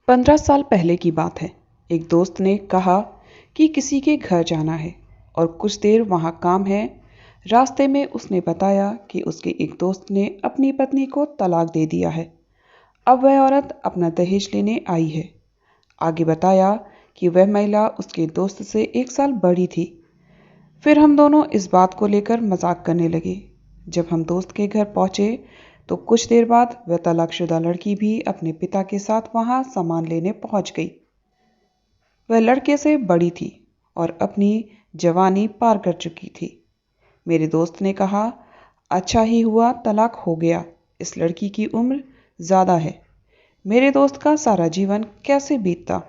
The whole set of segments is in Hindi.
15 साल पहले की बात है। एक दोस्त ने कहा कि किसी के घर जाना है और कुछ देर वहाँ काम है। रास्ते में उसने बताया कि उसके एक दोस्त ने अपनी पत्नी को तलाक दे दिया है। अब वह औरत अपना दहेज लेने आई है। आगे बताया कि वह महिला उसके दोस्त से 1 साल बड़ी थी। फिर हम दोनों इस बात को लेकर मजाक करने लगे। जब हम दोस्त के घर पहुंचे तो कुछ देर बाद वह तलाकशुदा लड़की भी अपने पिता के साथ वहां सामान लेने पहुंच गई। वह लड़के से बड़ी थी और अपनी जवानी पार कर चुकी थी। मेरे दोस्त ने कहा, अच्छा ही हुआ तलाक हो गया, इस लड़की की उम्र ज़्यादा है। मेरे दोस्त का सारा जीवन कैसे बीतता।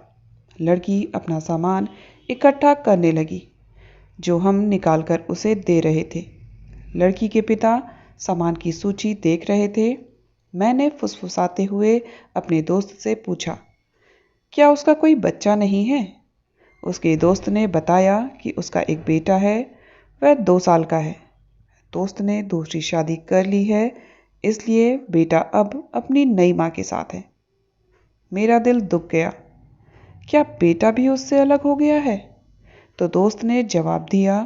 लड़की अपना सामान इकट्ठा करने लगी जो हम निकाल कर उसे दे रहे थे। लड़की के पिता सामान की सूची देख रहे थे। मैंने फुसफुसाते हुए अपने दोस्त से पूछा, क्या उसका कोई बच्चा नहीं है? उसके दोस्त ने बताया कि उसका एक बेटा है, वह 2 साल का है। दोस्त ने दूसरी शादी कर ली है, इसलिए बेटा अब अपनी नई माँ के साथ है। मेरा दिल दुख गया। क्या बेटा भी उससे अलग हो गया है? तो दोस्त ने जवाब दिया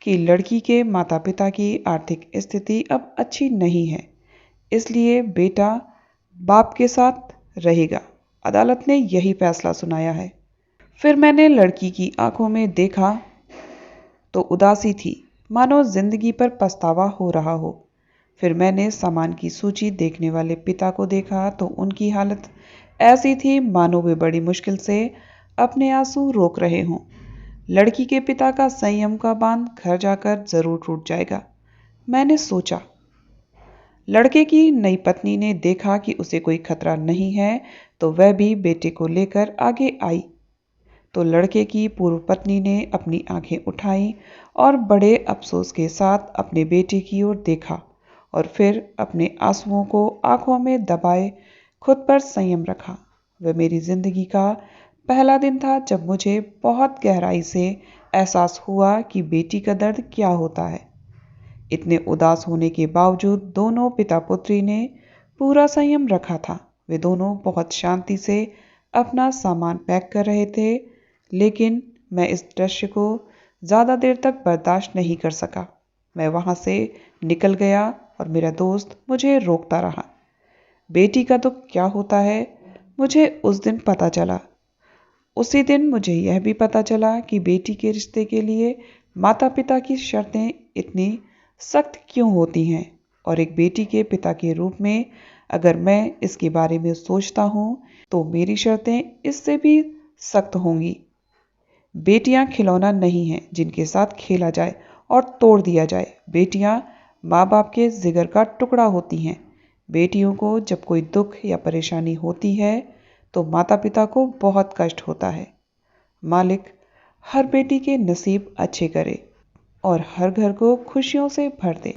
कि लड़की के माता पिता की आर्थिक स्थिति अब अच्छी नहीं है, इसलिए बेटा बाप के साथ रहेगा। अदालत ने यही फैसला सुनाया है। फिर मैंने लड़की की आंखों में देखा तो उदासी थी, मानो जिंदगी पर पछतावा हो रहा हो। फिर मैंने सामान की सूची देखने वाले पिता को देखा तो उनकी हालत ऐसी थी मानो वे बड़ी मुश्किल से अपने आंसू रोक रहे हों। लड़की के पिता का संयम का बांध घर जाकर जरूर टूट जाएगा। मैंने सोचा। लड़के की नई पत्नी ने देखा कि उसे कोई खतरा नहीं है तो वह भी बेटे को लेकर आगे आई। तो लड़के की पूर्व पत्नी ने अपनी आंखें उठाई और बड़े अफसोस के साथ अपने बेटे की ओर देखा और फिर अपने आंसुओं को आंखों में दबाए खुद पर संयम रखा। वह मेरी जिंदगी का पहला दिन था जब मुझे बहुत गहराई से एहसास हुआ कि बेटी का दर्द क्या होता है। इतने उदास होने के बावजूद दोनों पिता पुत्री ने पूरा संयम रखा था। वे दोनों बहुत शांति से अपना सामान पैक कर रहे थे, लेकिन मैं इस दृश्य को ज़्यादा देर तक बर्दाश्त नहीं कर सका। मैं वहाँ से निकल गया और मेरा दोस्त मुझे रोकता रहा। बेटी का दुख क्या होता है मुझे उस दिन पता चला। उसी दिन मुझे यह भी पता चला कि बेटी के रिश्ते के लिए माता पिता की शर्तें इतनी सख्त क्यों होती हैं, और एक बेटी के पिता के रूप में अगर मैं इसके बारे में सोचता हूँ तो मेरी शर्तें इससे भी सख्त होंगी। बेटियां खिलौना नहीं हैं जिनके साथ खेला जाए और तोड़ दिया जाए। बेटियां माँ बाप के जिगर का टुकड़ा होती हैं। बेटियों को जब कोई दुख या परेशानी होती है तो माता पिता को बहुत कष्ट होता है। मालिक हर बेटी के नसीब अच्छे करे और हर घर को खुशियों से भर दे।